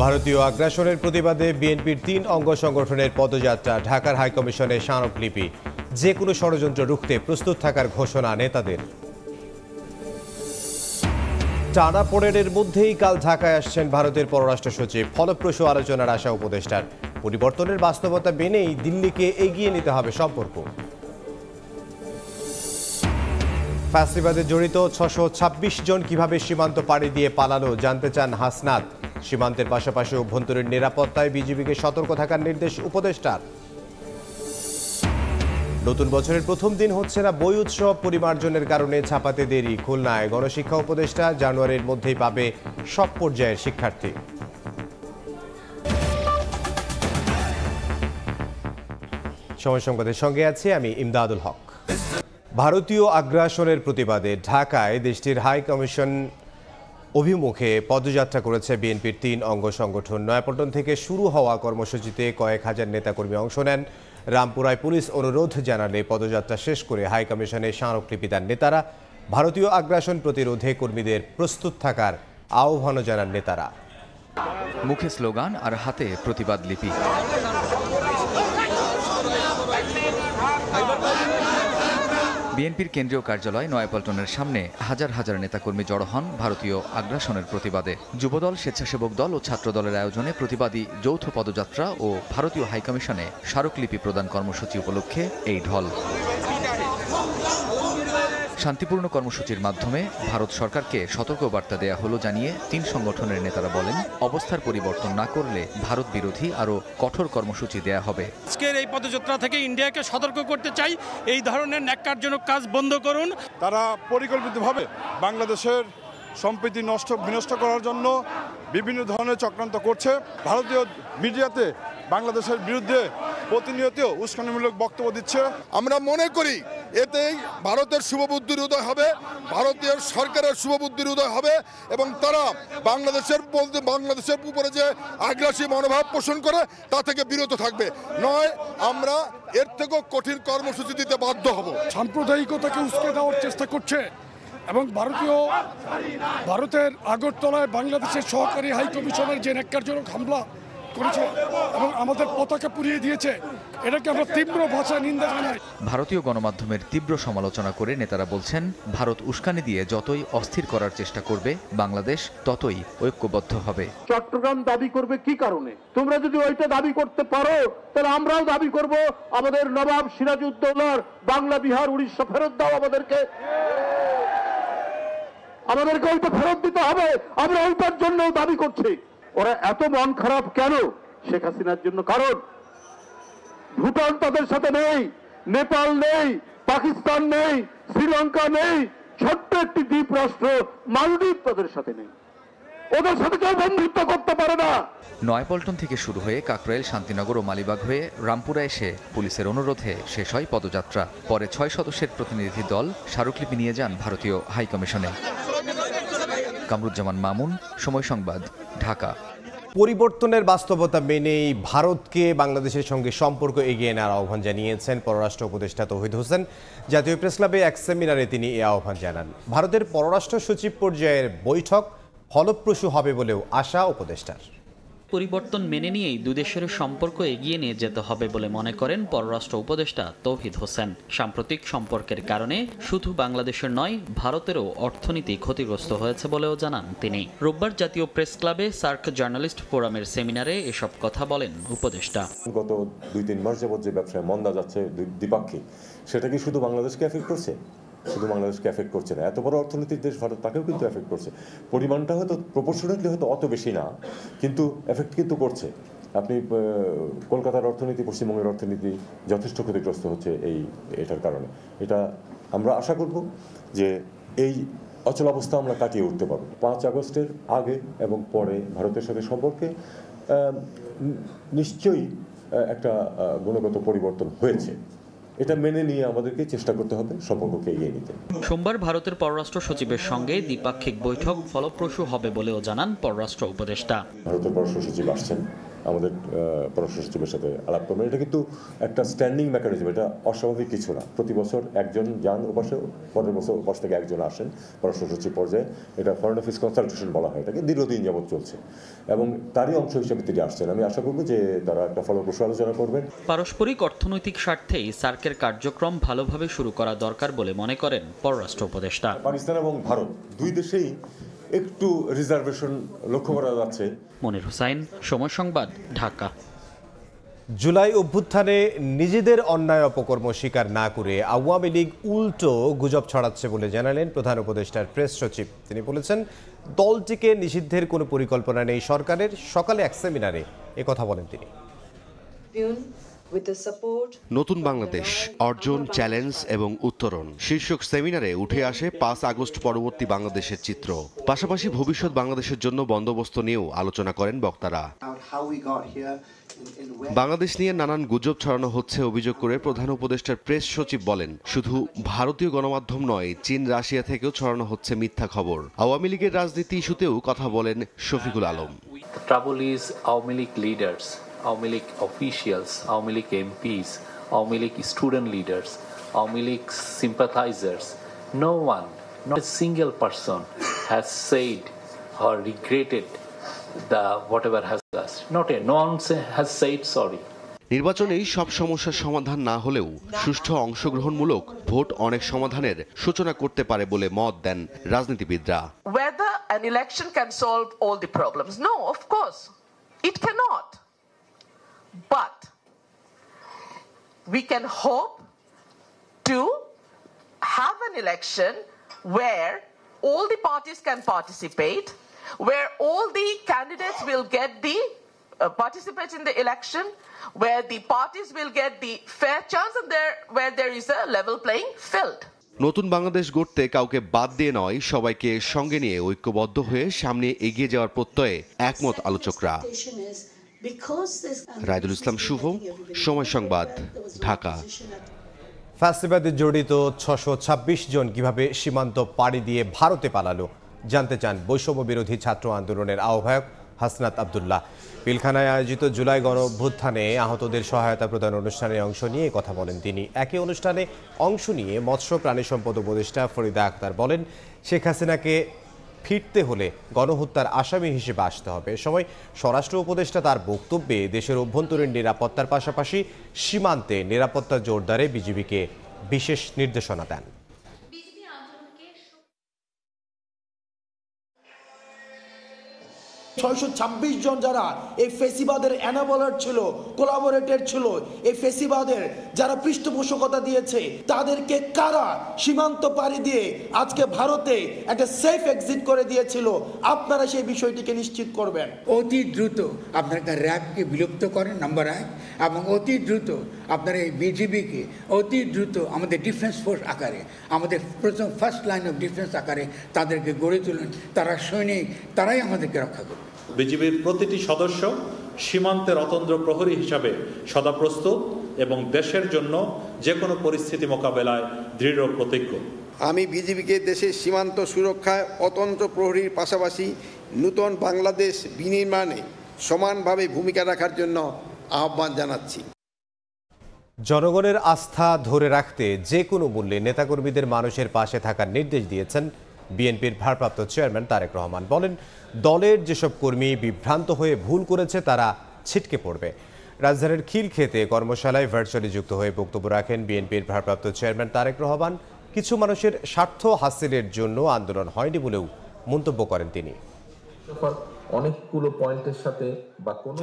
ভারতীয় আগ্রাসনের প্রতিবাদে বিএনপির ৩ অঙ্গ সংগঠনের পদযাত্রা, ঢাকার হাইকমিশনে স্মারকলিপি। যে কোনো ষড়যন্ত্র রুখতে প্রস্তুত থাকার ঘোষণা নেতাদের। টানাপোড়েনের মধ্যেই কাল ঢাকায় আসছেন ভারতের পররাষ্ট্র সচিব। ফলপ্রসূ আলোচনার আশা উপদেষ্টার। পরিবর্তনের বাস্তবতা মেনেই দিল্লিকে এগিয়ে নিতে হবে সম্পর্ক। ফ্যাসিবাদে জড়িত ৬২৬ জন কিভাবে সীমান্ত পাড়ি দিয়ে পালালো জানতে চান হাসনাত। সীমান্তের পাশাপাশি অভ্যন্তরীণ নিরাপত্তায় বিজিবিকে সতর্ক থাকার নির্দেশ উপদেষ্টার। নতুন বছরের প্রথম দিন হচ্ছে না বই উৎসব, পরিমার্জনের কারণে ছাপাতে দেরি। খুলনায় গণশিক্ষা উপদেষ্টা জানুয়ারির মধ্যেই পাবে সব পর্যায়ের শিক্ষার্থী। সময় সংবাদের সঙ্গে আছি আমি ইমদাদুল হক। ভারতীয় আগ্রাসনের প্রতিবাদে ঢাকায় দেশটির হাই কমিশন অভিমুখে পদযাত্রা করেছে বিএনপির ৩ অঙ্গ সংগঠন। নয়াপল্টন থেকে শুরু হওয়া কর্মসূচিতে কয়েক হাজার নেতাকর্মী অংশ নেন। রামপুরায় পুলিশ অনুরোধ জানালে পদযাত্রা শেষ করে হাই কমিশনে স্মারকলিপি দেন নেতারা। ভারতীয় আগ্রাসন প্রতিরোধে কর্মীদের প্রস্তুত থাকার আহ্বানও জানান নেতারা। মুখে স্লোগান আর হাতে প্রতিবাদ লিপি। বিএনপির কেন্দ্রীয় কার্যালয় নয়াপল্টনের সামনে হাজার হাজার নেতাকর্মী জড়ো হন ভারতীয় আগ্রাসনের প্রতিবাদে। যুবদল, স্বেচ্ছাসেবক দল ও ছাত্রদলের আয়োজনে প্রতিবাদী যৌথ পদযাত্রা ও ভারতীয় হাইকমিশনে স্মারকলিপি প্রদান কর্মসূচি উপলক্ষে এই ঢল। শান্তিপূর্ণ কর্মসূচির মাধ্যমে ভারত সরকারকে সতর্কবার্তা দেয়া হলো জানিয়ে ৩ সংগঠনের নেতারা বলেন, অবস্থার পরিবর্তন না করলে ভারত বিরোধী আরও কঠোর কর্মসূচি দেয়া হবে। আজকের এই পদযাত্রা থেকে ইন্ডিয়াকে সতর্ক করতে চাই, এই ধরনের ন্যাক্কারজনক কাজ বন্ধ করুন। তারা পরিকল্পিতভাবে বাংলাদেশের সম্প্রীতি বিনষ্ট করার জন্য বিভিন্ন ধরনের চক্রান্ত করছে। ভারতীয় মিডিয়াতে বাংলাদেশের বিরুদ্ধে প্রতিনিয়ত উস্কানিমূলক বক্তব্য দিচ্ছে। আমরা মনে করি এতেই ভারতের শুভবুদ্ধির উদয় হবে, ভারতীয় সরকারের শুভবুদ্ধির উদয় হবে এবং তারা বাংলাদেশের উপরে যে আগ্রাসী মনোভাব পোষণ করে তা থেকে বিরত থাকবে। নয় আমরা এর থেকেও কঠিন কর্মসূচি দিতে বাধ্য হব। সাম্প্রদায়িকতাকে উস্কে দেওয়ার চেষ্টা করছে এবং ভারতের আগরতলায় বাংলাদেশের সহকারী হাইকমিশনের যে ন্যাক্কারজনক হামলা করেছে এবং আমাদের পতাকা পুড়িয়ে দিয়েছে, এটাকে আমরা তীব্র ভাষায় নিন্দা জানাই। ভারতীয় গণমাধ্যমের তীব্র সমালোচনা করে নেতারা বলছেন, ভারত উস্কানি দিয়ে যতই অস্থির করার চেষ্টা করবে বাংলাদেশ ততই ঐক্যবদ্ধ হবে। চট্টগ্রাম দাবি করবে কি কারণে? তোমরা যদি ওইটা দাবি করতে পারো তাহলে আমরাও দাবি করব আমাদের নবাব সিরাজউদ্দৌলার বাংলা, বিহার, উড়িষ্যা ফেরত দাও আমাদেরকে ওইটা ফেরত দিতে হবে। আমরা ওইটার জন্য দাবি করছি। ওরা এত মন খারাপ কেন শেখ হাসিনার জন্য? কারণ ভুটান তাদের সাথে নেই, নেপাল নেই, পাকিস্তান নেই, শ্রীলঙ্কা নেই, ছোট্ট একটি দ্বীপ রাষ্ট্র মালদ্বীপ তাদের সাথে নেই। ওদের সাথে কেউ বন্ধুত্ব করতে পারে না। নয়াপল্টন থেকে শুরু হয়ে কাকরাইল, শান্তিনগর ও মালিবাগ হয়ে রামপুরা এসে পুলিশের অনুরোধে শেষ হয় পদযাত্রা। পরে 6 সদস্যের প্রতিনিধি দল স্মারকলিপি নিয়ে যান ভারতীয় হাইকমিশনে। কামরুজ্জামান মামুন, সময় সংবাদ, ঢাকা। পরিবর্তনের বাস্তবতা মেনেই ভারতকে বাংলাদেশের সঙ্গে সম্পর্ক এগিয়ে নেওয়ার আহ্বান জানিয়েছেন পররাষ্ট্র উপদেষ্টা তৌহিদ হোসেন। জাতীয় প্রেসক্লাবে এক সেমিনারে তিনি এই আহ্বান জানান। ভারতের পররাষ্ট্র সচিব পর্যায়ের বৈঠক ফলপ্রসূ হবে বলেও আশা উপদেষ্টার। পরিবর্তন মেনে নিয়েই দুই দেশের সম্পর্ক এগিয়ে নিয়ে যেতে হবে বলে মনে করেন পররাষ্ট্র উপদেষ্টা তৌহিদ হোসেন। সাম্প্রতিক সম্পর্কের কারণে শুধু বাংলাদেশের নয়, ভারতেরও অর্থনীতি ক্ষতিগ্রস্ত হয়েছে বলেও জানান তিনি। রোববার জাতীয় প্রেস ক্লাবে সার্ক জার্নালিস্ট ফোরামের সেমিনারে এসব কথা বলেন উপদেষ্টা। গত 2-3 মাস যাবত যে ব্যবসায় মন্দা যাচ্ছে দ্বিপাক্ষিক, সেটা কি শুধু বাংলাদেশকে এফেক্ট করছে? শুধু বাংলাদেশকে এফেক্ট করছে না, এত বড় অর্থনীতির দেশ ভারত, তাকেও কিন্তু এফেক্ট করছে। পরিমাণটা হয়তো প্রপোর্শনেটলি হয়তো অত বেশি না, কিন্তু এফেক্ট কিন্তু করছে। আপনি কলকাতার অর্থনীতি, পশ্চিমবঙ্গের অর্থনীতি যথেষ্ট ক্ষতিগ্রস্ত হচ্ছে এটার কারণে। এটা আমরা আশা করব যে এই অচলাবস্থা আমরা কাটিয়ে উঠতে পারব। 5 আগস্টের আগে এবং পরে ভারতের সাথে সম্পর্কে নিশ্চয়ই একটা গুণগত পরিবর্তন হয়েছে। এটা মেনে নিয়ে আমাদেরকে চেষ্টা করতে হবে সম্পর্ককে এগিয়ে নিতে। সোমবার ভারতের পররাষ্ট্র সচিবের সঙ্গে দ্বিপাক্ষিক বৈঠক ফলপ্রসূ হবে বলেও জানান পররাষ্ট্র উপদেষ্টা। ভারতের পররাষ্ট্র সচিব আসছেন, আমাদের পররাষ্ট্র সচিবের সাথে আলাপ করবেন। এটা কিন্তু একটা স্ট্যান্ডিং মেকানিজম, এটা অস্বাভাবিক কিছু না। প্রতি বছর একজন যান ওপাশে, পরের বছর ওপাশ থেকে একজন আসেন পররাষ্ট্র সচিব পর্যায়ে। এটা ফরেন অফিস কনসালটেশন বলা হয়, এটাকে দীর্ঘদিন যাবৎ চলছে এবং তারই অংশ হিসেবে তিনি আসছেন। আমি আশা করব যে তারা একটা ফলপ্রসূ আলোচনা করবেন। পারস্পরিক অর্থনৈতিক স্বার্থেই সার্কের কার্যক্রম ভালোভাবে শুরু করা দরকার বলে মনে করেন পররাষ্ট্র উপদেষ্টা। পাকিস্তান এবং ভারত দুই দেশেই একটু রিজার্ভেশন লক্ষ্য করা যাচ্ছে। মনির হুসাইন, সময় সংবাদ, ঢাকা। জুলাই অভ্যুত্থানে নিজেদের অন্যায় অপকর্ম স্বীকার না করে আওয়ামী লীগ উল্টো গুজব ছড়াচ্ছে বলে জানালেন প্রধান উপদেষ্টার প্রেস সচিব। তিনি বলেছেন, দলটিকে নিষিদ্ধের কোনো পরিকল্পনা নেই সরকারের। সকালে এক সেমিনারে একথা বলেন তিনি। নতুন বাংলাদেশ অর্জন, চ্যালেঞ্জ এবং উত্তরণ শীর্ষক সেমিনারে উঠে আসে 5 আগস্ট পরবর্তী বাংলাদেশের চিত্র। পাশাপাশি ভবিষ্যৎ বাংলাদেশের জন্য বন্দোবস্ত নিয়েও আলোচনা করেন বক্তারা। বাংলাদেশ নিয়ে নানান গুজব ছড়ানো হচ্ছে অভিযোগ করে প্রধান উপদেষ্টার প্রেস সচিব বলেন, শুধু ভারতীয় গণমাধ্যম নয়, চীন, রাশিয়া থেকেও ছড়ানো হচ্ছে মিথ্যা খবর। আওয়ামী লীগের রাজনীতি ইস্যুতেও কথা বলেন Shafiqul Alam. Awaमी League officials, Awaमी League MPs, Awaमी League student leaders, Awami League sympathizers, no one, not a single person has said or regretted the whatever has done. No one has said sorry. নির্বাচনেই সব সমস্যার সমাধান না হলেও সুষ্ঠু অংশগ্রহণমূলক ভোট অনেক সমাধানের সূচনা করতে পারে বলে মত দেন রাজনীতিবিদরা। Whether an election can solve all the problems? No, of course, it cannot. But we can hope to have an election where all the parties can participate, where all the candidates will get the participate in the election, where the parties will get the fair chance, and where there is a level playing field. নতুন বাংলাদেশ গড়তে কাউকে বাদ দিয়ে নয়, সবাইকে সঙ্গে নিয়ে ঐক্যবদ্ধ হয়ে সামনে এগিয়ে যাওয়ার প্রত্যয়ে একমত আলোচকরা। রায়দুল ইসলাম শুভ, সময় সংবাদ, ঢাকা। ফ্যাসিবাদে জড়িত 626 জন কিভাবে সীমান্ত পাড়ি দিয়ে ভারতে পালালো জানতে চান বৈষম্য বিরোধী ছাত্র আন্দোলনের আহ্বায়ক হাসনাত আব্দুল্লাহ। পিলখানায় আয়োজিত জুলাই গণ অভ্যুত্থানে আহতদের সহায়তা প্রদান অনুষ্ঠানে অংশ নিয়ে কথা বলেন তিনি। একই অনুষ্ঠানে অংশ নিয়ে মৎস্য প্রাণী সম্পদ উপদেষ্টা ফরিদা আক্তার বলেন, শেখ হাসিনাকে ফিরতে হলে গণহত্যার আসামি হিসেবে আসতে হবে। এ সময় স্বরাষ্ট্র উপদেষ্টা তার বক্তব্যে দেশের অভ্যন্তরীণ নিরাপত্তার পাশাপাশি সীমান্তে নিরাপত্তা জোরদারে বিজিবিকে বিশেষ নির্দেশনা দেন। 626 জন যারা এই ফেসিবাদের অ্যানাবলার ছিল, কোলাবোরেটর ছিল, এই ফেসিবাদের যারা পৃষ্ঠপোষকতা দিয়েছে, তাদেরকে কারা সীমান্ত পাড়ি দিয়ে আজকে ভারতে একটা সেফ এক্সিট করে দিয়েছিল, আপনারা সেই বিষয়টিকে নিশ্চিত করবেন। অতি দ্রুত আপনারা র্যাবকে বিলুপ্ত করেন, নাম্বার 1, এবং অতি দ্রুত আপনারা এই বিজিবিকে অতি দ্রুত আমাদের ডিফেন্স ফোর্স আকারে, আমাদের প্রথম ফার্স্ট লাইন অফ ডিফেন্স আকারে তাদেরকে গড়ে তুলেন। তারা সৈনিক, তারাই আমাদেরকে রক্ষা করবে। বিজিবির প্রতিটি সদস্য সীমান্তের অতন্দ্র প্রহরী হিসাবে সদা প্রস্তুত এবং দেশের জন্য যে কোনো পরিস্থিতি মোকাবেলায় দৃঢ় প্রতিজ্ঞ। আমি বিজিবিকে দেশের সীমান্ত সুরক্ষায় অতন্ত্র প্রহরীর পাশাপাশি নূতন বাংলাদেশ বিনির্মাণে সমানভাবে ভূমিকা রাখার জন্য আহ্বান জানাচ্ছি। জনগণের আস্থা ধরে রাখতে যে কোনো মূল্যে নেতাকর্মীদের মানুষের পাশে থাকার নির্দেশ দিয়েছেন বিএনপির ভারপ্রাপ্ত চেয়ারম্যান তারেক রহমান। বলেন, দলের যেসব কর্মী বিভ্রান্ত হয়ে ভুল করেছে তারা ছিটকে পড়বে। রাজধানীর খিলক্ষেতে কর্মশালায় ভার্চুয়ালি যুক্ত হয়ে বক্তব্য রাখেন বিএনপির ভারপ্রাপ্ত চেয়ারম্যান তারেক রহমান। কিছু মানুষের স্বার্থ হাসিলের জন্য আন্দোলন হয়নি বলেও মন্তব্য করেন তিনি। অনেকগুলো পয়েন্টের সাথে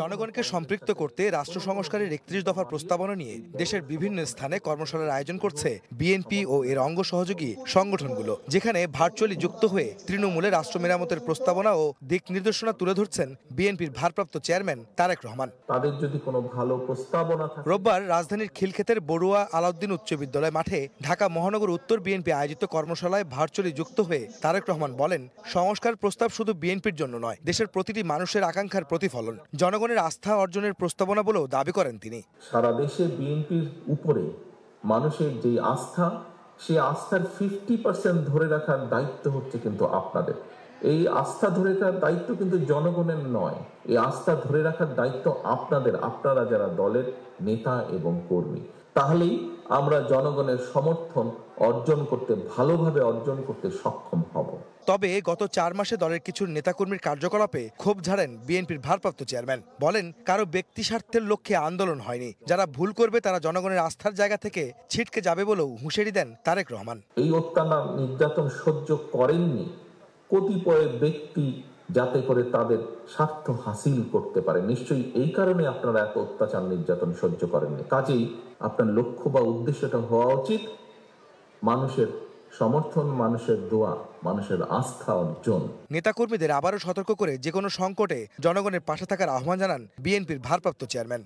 জনগণকে সম্পৃক্ত করতে রাষ্ট্র সংস্কারের 31 দফার প্রস্তাবনা নিয়ে দেশের বিভিন্ন স্থানে কর্মশালার আয়োজন করছে বিএনপি ও এর অঙ্গ সহযোগী সংগঠনগুলো, যেখানে ভার্চুয়ালি যুক্ত হয়ে তৃণমূলে রাষ্ট্র মেরামতের প্রস্তাবনা ও দিক নির্দেশনা তুলে ধরছেন বিএনপির ভারপ্রাপ্ত চেয়ারম্যান তারেক রহমান। তাদের যদি কোনো ভালো প্রস্তাবনা থাকে। রোববার রাজধানীর খিলক্ষেতের বড়ুয়া আলাউদ্দিন উচ্চ বিদ্যালয় মাঠে ঢাকা মহানগর উত্তর বিএনপি আয়োজিত কর্মশালায় ভার্চুয়ালি যুক্ত হয়ে তারেক রহমান বলেন, সংস্কার প্রস্তাব শুধু বিএনপির জন্য নয়, দেশের প্রতিটি মানুষের আকাঙ্ক্ষার প্রতিফলন, জনগণের আস্থা অর্জনের প্রস্তাবনা বলেও দাবি করেন তিনি। সারা দেশে বিএনপির উপরে মানুষের যে আস্থা, সেই আস্থার 50% ধরে রাখার দায়িত্ব হচ্ছে কিন্তু আপনাদের। এই আস্থা ধরে রাখার দায়িত্ব কিন্তু জনগণের নয়, এই আস্থা ধরে রাখার দায়িত্ব আপনারা যারা দলের নেতা এবং কর্মী। তাহলেই আমরা জনগণের সমর্থন ভালোভাবে অর্জন করতে সক্ষম হব। তবে গত 4 মাসে দলের কিছু নেতাকর্মীর কার্যকলাপে ক্ষোভ ঝাড়েন বিএনপির ভারপ্রাপ্ত চেয়ারম্যান। বলেন, কারো ব্যক্তি স্বার্থের লক্ষ্যে আন্দোলন হয়নি, যারা ভুল করবে তারা জনগণের আস্থার জায়গা থেকে ছিটকে যাবে বলেও হুঁশিয়ারি দেন তারেক রহমান। এই অত্যাচার নির্যাতন সহ্য করেননি কতিপয় ব্যক্তি, যাতে করে তাদের স্বার্থ হাসিল করতে পারে। নিশ্চয়ই এই কারণে আপনারা এত অত্যাচার নির্যাতন সহ্য করেননি। কাজেই আপনার লক্ষ্য বা উদ্দেশ্যটা হওয়া উচিত মানুষের সমর্থন, মানুষের দোয়া, মানুষের আস্থা অর্জন। নেতাকর্মীদের আবারও সতর্ক করে যে কোনো সংকটে জনগণের পাশে থাকার আহ্বান জানান বিএনপির ভারপ্রাপ্ত চেয়ারম্যান।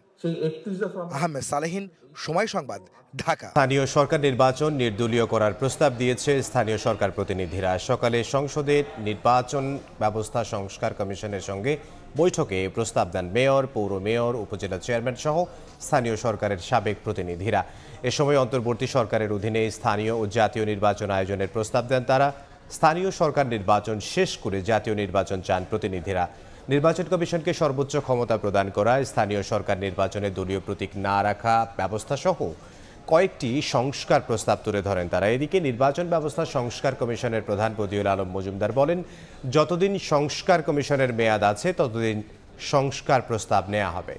আহমেদ সালেহিন, সময় সংবাদ, ঢাকা। স্থানীয় সরকার নির্বাচন নির্দলীয় করার প্রস্তাব দিয়েছে স্থানীয় সরকার প্রতিনিধিরা। সকালে সংসদের নির্বাচন ব্যবস্থা সংস্কার কমিশনের সঙ্গে বৈঠকে প্রস্তাব দেন মেয়র, পৌর মেয়র, উপজেলা চেয়ারম্যান সহ স্থানীয় সরকারের সাবেক প্রতিনিধিরা। এ সময় অন্তর্বর্তী সরকারের অধীনে স্থানীয় ও জাতীয় নির্বাচন আয়োজনের প্রস্তাব দেন তারা। স্থানীয় সরকার নির্বাচন শেষ করে জাতীয় নির্বাচন চান প্রতিনিধিরা। নির্বাচন কমিশনকে সর্বোচ্চ ক্ষমতা প্রদান করা, স্থানীয় সরকার নির্বাচনে দলীয় প্রতীক না রাখা ব্যবস্থা সহ কয়েকটি সংস্কার প্রস্তাব তুলে ধরেন তারা। এদিকে নির্বাচন ব্যবস্থা সংস্কার কমিশনের প্রধান বদিউল আলম মজুমদার বলেন, যতদিন সংস্কার কমিশনের মেয়াদ আছে ততদিন সংস্কার প্রস্তাব নেওয়া হবে।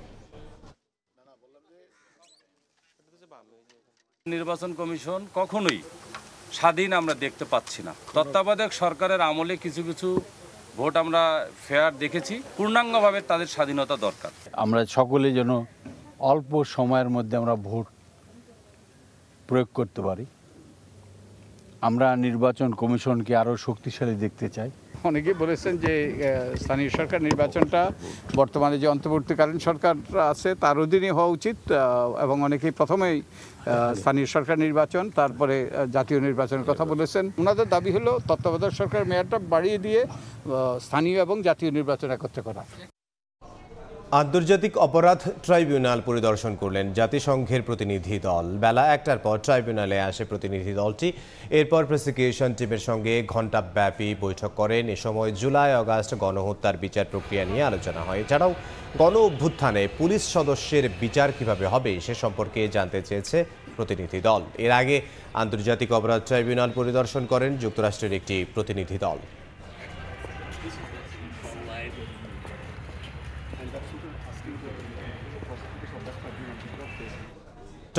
নির্বাচন কমিশন কখনোই স্বাধীন আমরা দেখতে পাচ্ছি না। তত্ত্বাবধায়ক সরকারের আমলে কিছু কিছু ভোট আমরা ফেয়ার দেখেছি, পূর্ণাঙ্গভাবে তাদের স্বাধীনতা দরকার। আমরা সকলে যেন অল্প সময়ের মধ্যে আমরা ভোট প্রয়োগ করতে পারি। আমরা নির্বাচন কমিশনকে আরও শক্তিশালী দেখতে চাই। অনেকেই বলেছেন যে স্থানীয় সরকার নির্বাচনটা বর্তমানে যে অন্তর্বর্তীকালীন সরকার আছে তার অধীনে হওয়া উচিত, এবং অনেকেই প্রথমেই স্থানীয় সরকার নির্বাচন তারপরে জাতীয় নির্বাচনের কথা বলেছেন। ওনাদের দাবি হলো তত্ত্বাবধায়ক সরকার মেয়াদটা বাড়িয়ে দিয়ে স্থানীয় এবং জাতীয় নির্বাচন একত্রে করা। আন্তর্জাতিক অপরাধ ট্রাইব্যুনাল পরিদর্শন করলেন জাতিসংঘের প্রতিনিধি দল। বেলা 1টার পর ট্রাইব্যুনালে আসে প্রতিনিধি দলটি। এরপর প্রসিকিউশন টিমের সঙ্গে ঘণ্টাব্যাপী বৈঠক করেন। এ সময় জুলাই আগস্ট গণহত্যার বিচার প্রক্রিয়া নিয়ে আলোচনা হয়। এছাড়াও গণ অভ্যুত্থানে পুলিশ সদস্যের বিচার কিভাবে হবে সে সম্পর্কে জানতে চেয়েছে প্রতিনিধি দল। এর আগে আন্তর্জাতিক অপরাধ ট্রাইব্যুনাল পরিদর্শন করেন যুক্তরাষ্ট্রের একটি প্রতিনিধি দল।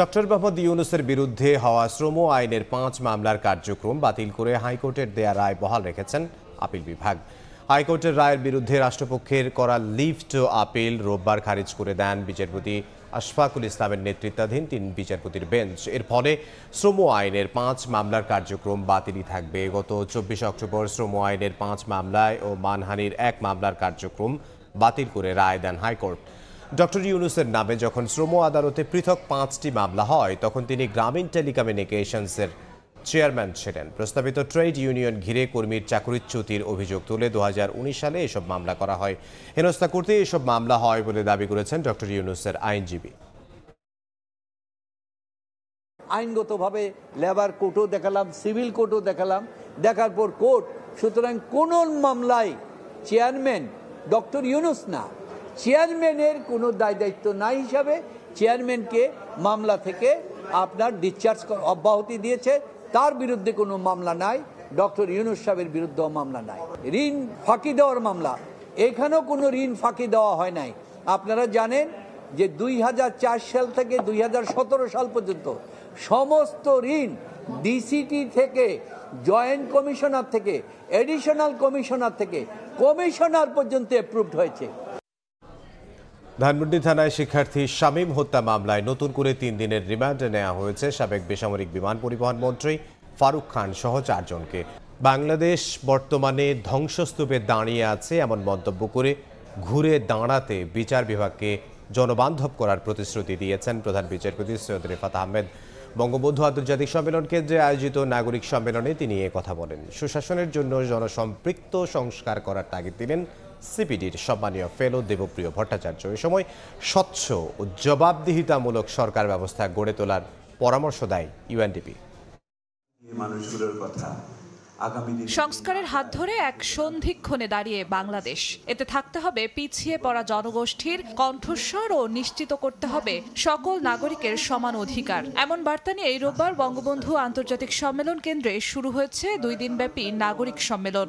ডক্টর মোহাম্মদ ইউনূসের বিরুদ্ধে হওয়া শ্রম আইনের 5 মামলার কার্যক্রম বাতিল করে হাইকোর্টের দেয়া রায় বহাল রেখেছেন আপিল বিভাগ। হাইকোর্টের রায়ের বিরুদ্ধে রাষ্ট্রপক্ষের করা লিভ টু আপিল রোববার খারিজ করে দেন বিচারপতি আশফাকুল ইসলামের নেতৃত্বাধীন 3 বিচারপতির বেঞ্চ। এর ফলে শ্রম আইনের 5 মামলার কার্যক্রম বাতিলই থাকবে। গত 24 অক্টোবর শ্রম আইনের 5 মামলায় ও মানহানির 1 মামলার কার্যক্রম বাতিল করে রায় দেন হাইকোর্ট। ডক্টর ইউনূসের নামে যখন শ্রম আদালতে পৃথক 5টি মামলা হয় তখন তিনি গ্রামীণ টেলিকমিউনিকেশনসের চেয়ারম্যান ছিলেন। প্রস্তাবিত ট্রেড ইউনিয়ন ঘিরে কর্মীর চাকরিচ্যুতির অভিযোগ তুলে 2019 সালে এসব মামলা করা হয়। হেনস্থা করতে এসব মামলা হয় বলে দাবি করেছেন ডক্টর ইউনূসের আইনজীবী। আইনগতভাবে লেবার কোর্টও দেখালাম, সিভিল কোর্টও দেখালাম, দেখার পর কোর্ট সুতরাং কোন মামলায় চেয়ারম্যান ডক্টর ইউনূস না, চেয়ারম্যানের কোনো দায়িত্ব নাই হিসাবে চেয়ারম্যানকে মামলা থেকে আপনার ডিসচার্জ অব্যাহতি দিয়েছে। তার বিরুদ্ধে কোনো মামলা নাই, ডক্টর ইউনূস সাহেবের বিরুদ্ধেও মামলা নাই। ঋণ ফাঁকি দেওয়ার মামলা, এখানেও কোনো ঋণ ফাঁকি দেওয়া হয় নাই। আপনারা জানেন যে 2004 সাল থেকে 2017 সাল পর্যন্ত সমস্ত ঋণ ডিসিটি থেকে, জয়েন্ট কমিশনার থেকে, এডিশনাল কমিশনার থেকে কমিশনার পর্যন্ত অ্যাপ্রুভড হয়েছে। ধানমন্ডি থানায় শিক্ষার্থী শামীম হত্যা মামলায় নতুন করে 3 দিনের রিমান্ডে নেওয়া হয়েছে সাবেক বেসামরিক বিমান পরিবহন মন্ত্রী ফারুক খান সহ 4 জনকে। বাংলাদেশ বর্তমানে ধ্বংসস্তূপে দাঁড়িয়ে আছে এমন মন্তব্য করে ঘুরে দাঁড়াতে বিচার বিভাগকে জনবান্ধব করার প্রতিশ্রুতি দিয়েছেন প্রধান বিচারপতি সৈয়দ রেফাত আহমেদ। বঙ্গবন্ধু আন্তর্জাতিক সম্মেলন কেন্দ্রে আয়োজিত নাগরিক সম্মেলনে তিনি এ কথা বলেন। সুশাসনের জন্য জনসম্পৃক্ত সংস্কার করার তাগিদ দিলেন সিপিডির সম্মানীয় ফেলো দেবপ্রিয় ভট্টাচার্য। এ সময় স্বচ্ছ ও জবাবদিহিতামূলক সরকার ব্যবস্থা গড়ে তোলার পরামর্শ দেয় ইউএনডিপি। মানুষগুলোর কথা সংস্কারের হাত ধরে এক সন্ধিক্ষণে দাঁড়িয়ে বাংলাদেশ। এতে থাকতে হবে পিছিয়ে পড়া জনগোষ্ঠীর কণ্ঠস্বর ও নিশ্চিত করতে হবে সকল নাগরিকের সমান অধিকার। এমন বার্তা নিয়ে এই রোববার বঙ্গবন্ধু আন্তর্জাতিক সম্মেলন কেন্দ্রে শুরু হয়েছে 2 দিনব্যাপী নাগরিক সম্মেলন।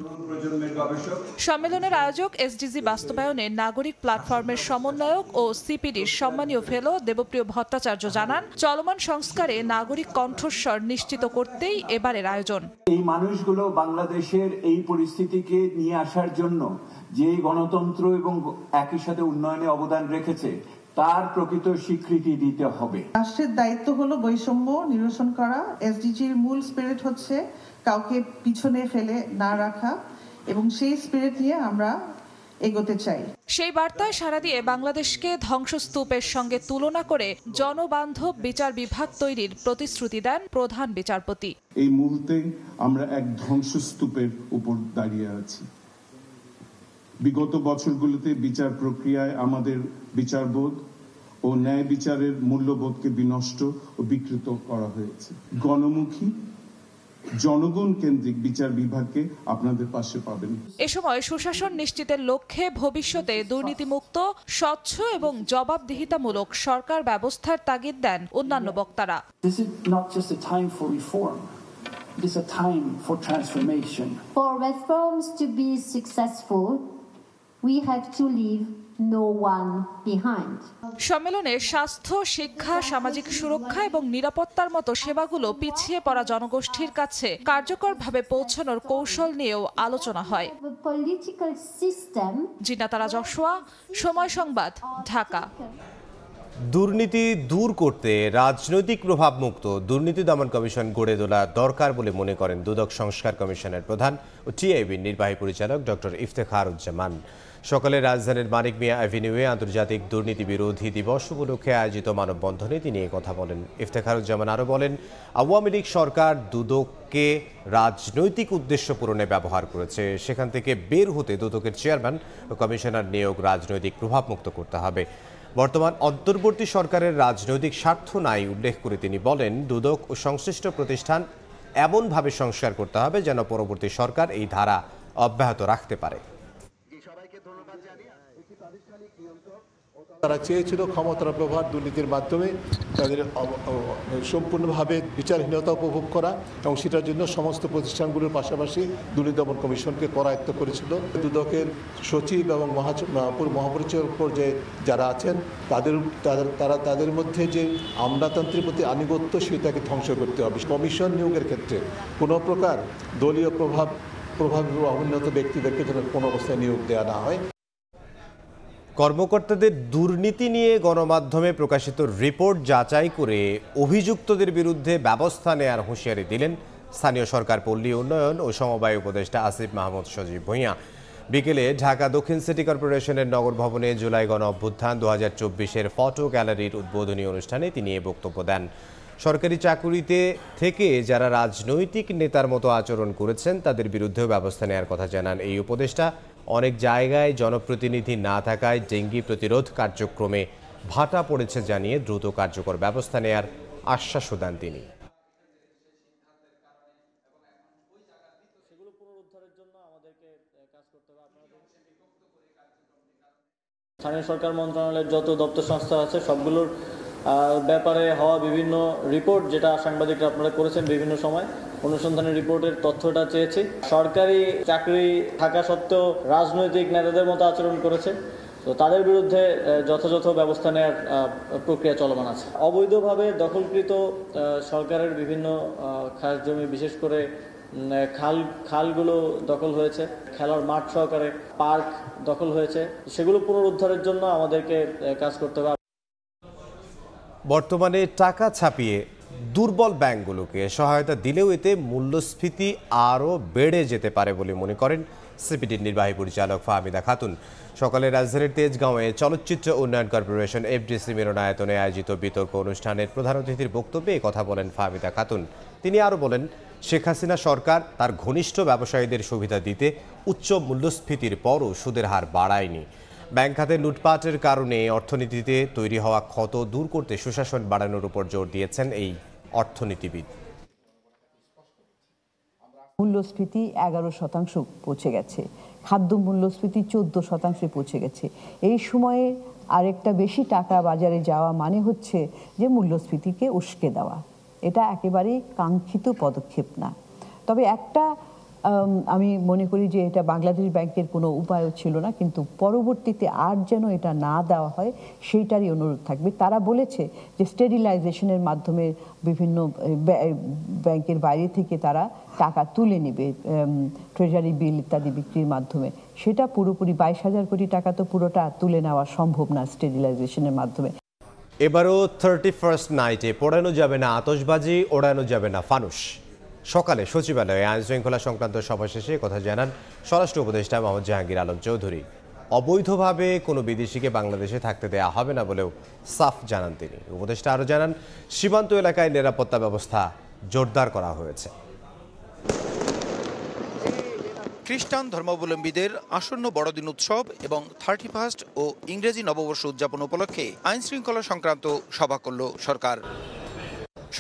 সম্মেলনের আয়োজক এসডিজি বাস্তবায়নে নাগরিক প্ল্যাটফর্মের সমন্বয়ক ও সিপিডির সম্মানীয় ফেলো দেবপ্রিয় ভট্টাচার্য জানান, চলমান সংস্কারে নাগরিক কণ্ঠস্বর নিশ্চিত করতেই এবারের আয়োজন। এই মানুষগুলো বাংলাদেশের এই পরিস্থিতিকে নিয়ে আসার জন্য যে গণতন্ত্র এবং একই সাথে উন্নয়নে অবদান রেখেছে তার প্রকৃত স্বীকৃতি দিতে হবে। রাষ্ট্রের দায়িত্ব হলো বৈষম্য নিরসন করা। এসডিজির মূল স্পিরিট হচ্ছে কাউকে পিছনে ফেলে না রাখা, এবং সেই স্পিরিট নিয়ে আমরা এগোতে চাই। সেই বার্তায় সাড়া দিয়ে বাংলাদেশকে ধ্বংসস্তূপের সঙ্গে তুলনা করে জনবান্ধব বিচার বিভাগ তৈরির প্রতিশ্রুতি দেন প্রধান বিচারপতি। এই মুহূর্তে আমরা এক ধ্বংসস্তূপের উপর দাঁড়িয়ে আছি। বিগত বছরগুলোতে বিচার প্রক্রিয়ায় আমাদের বিচারবোধ ও ন্যায় বিচারের মূল্যবোধকে বিনষ্ট ও বিকৃত করা হয়েছে। গণমুখী জনগণ কেন্দ্রিক বিচার বিভাগকে আপনাদের পাশে পাবেন। এ সময় সুশাসন নিশ্চিতের লক্ষ্যে ভবিষ্যতে দুর্নীতিমুক্ত, স্বচ্ছ এবং জবাবদিহিতামূলক সরকার ব্যবস্থার তাগিদ দেন অন্যান্য বক্তারা। This is not just a time for reform. It is a time for transformation. For reforms to be successful, we have to leave no one behind. সম্মেলনে স্বাস্থ্য, শিক্ষা, সামাজিক সুরক্ষা এবং নিরাপত্তার মতো সেবাগুলো পিছিয়ে পড়া জনগোষ্ঠীর কাছে কার্যকরভাবে পৌঁছানোর কৌশল নিয়েও আলোচনা হয়। জিনাতারা যশোয়া, সময় সংবাদ, ঢাকা। দুর্নীতি দূর করতে রাজনৈতিক প্রভাবমুক্ত দুর্নীতি দমন কমিশন গড়ে তোলা দরকার বলে মনে করেন দুদক সংস্কার কমিশনের প্রধান ও টিআইবির নির্বাহী পরিচালক ডক্টর ইফতেখারুজ্জামান। সকালে রাজধানীর মানিক মিয়া অ্যাভিনিউয়ে আন্তর্জাতিক দুর্নীতি বিরোধী দিবস উপলক্ষে আয়োজিত মানববন্ধনে তিনি কথা বলেন। ইফতেখারুজ্জামান আরও বলেন, আওয়ামী লীগ সরকার দুদককে রাজনৈতিক উদ্দেশ্য পূরণে ব্যবহার করেছে। সেখান থেকে বের হতে দুদকের চেয়ারম্যান ও কমিশনার নিয়োগ রাজনৈতিক প্রভাবমুক্ত করতে হবে। বর্তমান অন্তর্বর্তী সরকারের রাজনৈতিক স্বার্থ নাই উল্লেখ করে তিনি বলেন, দুদক ও সংশ্লিষ্ট প্রতিষ্ঠান এমনভাবে সংস্কার করতে হবে যেন পরবর্তী সরকার এই ধারা অব্যাহত রাখতে পারে। তারা চেয়েছিল ক্ষমতার ব্যবহার দুর্নীতির মাধ্যমে তাদের সম্পূর্ণভাবে বিচারহীনতা উপভোগ করা, এবং সেটার জন্য সমস্ত প্রতিষ্ঠানগুলোর পাশাপাশি দুর্নীতি দমন কমিশনকে করায়ত্ত করেছিল। দুদকের সচিব এবং মহাপরিচালক পর্যায়ে যারা আছেন তাদের মধ্যে যে আমলাতন্ত্রের প্রতি আনুগত্য সেটাকে ধ্বংস করতে হবে। কমিশন নিয়োগের ক্ষেত্রে কোনো প্রকার দলীয় প্রভাব উন্নত ব্যক্তিদেরকে যেন কোনো অবস্থায় নিয়োগ দেওয়া না হয়। কর্মকর্তাদের দুর্নীতি নিয়ে গণমাধ্যমে প্রকাশিত রিপোর্ট যাচাই করে অভিযুক্তদের বিরুদ্ধে ব্যবস্থা নেয়ার হুঁশিয়ারি দিলেন স্থানীয় সরকার, পল্লী উন্নয়ন ও সমবায় উপদেষ্টা আসিফ মাহমুদ সজীব ভূঁইয়া। বিকেলে ঢাকা দক্ষিণ সিটি কর্পোরেশনের নগর ভবনে জুলাই গণ অভ্যুত্থান 2024-এর ফটো গ্যালারির উদ্বোধনী অনুষ্ঠানে তিনি এ বক্তব্য দেন। সরকারি চাকুরিতে থেকে যারা রাজনৈতিক নেতার মতো আচরণ করেছেন তাদের বিরুদ্ধেও ব্যবস্থা নেওয়ার কথা জানান এই উপদেষ্টা। অনেক জায়গায় জনপ্রতিনিধি না থাকায় ডেঙ্গি প্রতিরোধ কার্যক্রমে ভাটা পড়েছে জানিয়ে দ্রুত কার্যকর ব্যবস্থা নেয়ার আশ্বাসও দেন তিনি। স্থানীয় সরকার মন্ত্রণালয়ের যত দপ্তর সংস্থা আছে সবগুলোর ব্যাপারে হওয়া বিভিন্ন রিপোর্ট, যেটা সাংবাদিকরা আপনারা করেছেন বিভিন্ন সময়, অনুসন্ধানের রিপোর্টের তথ্যটা চেয়েছি। সরকারি চাকরি থাকা সত্ত্বেও রাজনৈতিক নেতাদের মতো আচরণ করেছে, তো তাদের বিরুদ্ধে যথাযথ ব্যবস্থা নেওয়ার প্রক্রিয়া চলমান আছে। অবৈধভাবে দখলকৃত সরকারের বিভিন্ন খাস জমি, বিশেষ করে খালগুলো দখল হয়েছে, খেলার মাঠ সহকারে পার্ক দখল হয়েছে, সেগুলো পুনরুদ্ধারের জন্য আমাদেরকে কাজ করতে হবে। বর্তমানে টাকা ছাপিয়ে দুর্বল ব্যাংকগুলোকে সহায়তা দিলেও এতে মূল্যস্ফীতি আরও বেড়ে যেতে পারে বলে মনে করেন সিপিডির নির্বাহী পরিচালক ফাহমিদা খাতুন। সকালে রাজধানীর তেজগাঁওয়ে চলচ্চিত্র উন্নয়ন কর্পোরেশন এফডিসি মিলনায়তনে আয়োজিত বিতর্ক অনুষ্ঠানের প্রধান অতিথির বক্তব্যে কথা বলেন ফাহমিদা খাতুন। তিনি আরও বলেন, শেখ হাসিনা সরকার তার ঘনিষ্ঠ ব্যবসায়ীদের সুবিধা দিতে উচ্চ মূল্যস্ফীতির পরও সুদের হার বাড়ায়নি। ব্যাংক খাতে লুটপাটের কারণে অর্থনীতিতে তৈরি হওয়া ক্ষত দূর করতে সুশাসন বাড়ানোর উপর জোর দিয়েছেন এই অর্থনীতিবিদ। মূল্যস্ফীতি 11% পৌঁছে গেছে, খাদ্য মূল্যস্ফীতি 14% পৌঁছে গেছে। এই সময়ে আরেকটা বেশি টাকা বাজারে যাওয়া মানে হচ্ছে যে মূল্যস্ফীতিকে উস্কে দেওয়া। এটা একেবারেই কাঙ্ক্ষিত পদক্ষেপ না। তবে একটা আমি মনে করি যে এটা বাংলাদেশ ব্যাংকের কোনো উপায়ও ছিল না, কিন্তু পরবর্তীতে আর যেন এটা না দেওয়া হয় সেইটারই অনুরোধ থাকবে। তারা বলেছে যে স্টেরিলাইজেশনের মাধ্যমে বিভিন্ন ব্যাংকের বাইরে থেকে তারা টাকা তুলে নেবে ট্রেজারি বিল ইত্যাদি বিক্রির মাধ্যমে। সেটা পুরোপুরি 22,000 কোটি টাকা তো পুরোটা তুলে নেওয়া সম্ভব না স্টেরিলাইজেশনের মাধ্যমে। এবারও 31st নাইটে পোড়ানো যাবে না আতশবাজি, ওড়ানো যাবে না ফানুস। সকালে সচিবালয়ে আইন শৃঙ্খলা সংক্রান্ত সভা শেষে কথা জানান স্বরাষ্ট্র উপদেষ্টা মোহাম্মদ জাহাঙ্গীর আলম চৌধুরী। অবৈধভাবে কোনো বিদেশিকে বাংলাদেশে থাকতে দেয়া হবে না বলেও সাফ জানান তিনি। উপদেষ্টা আরও জানান, সীমান্ত এলাকায় নিরাপত্তা ব্যবস্থা জোরদার করা হয়েছে। খ্রিস্টান ধর্মাবলম্বীদের আসন্ন বড়দিন উৎসব এবং 31st ও ইংরেজি নববর্ষ উদযাপন উপলক্ষে আইন শৃঙ্খলা সংক্রান্ত সভা করল সরকার।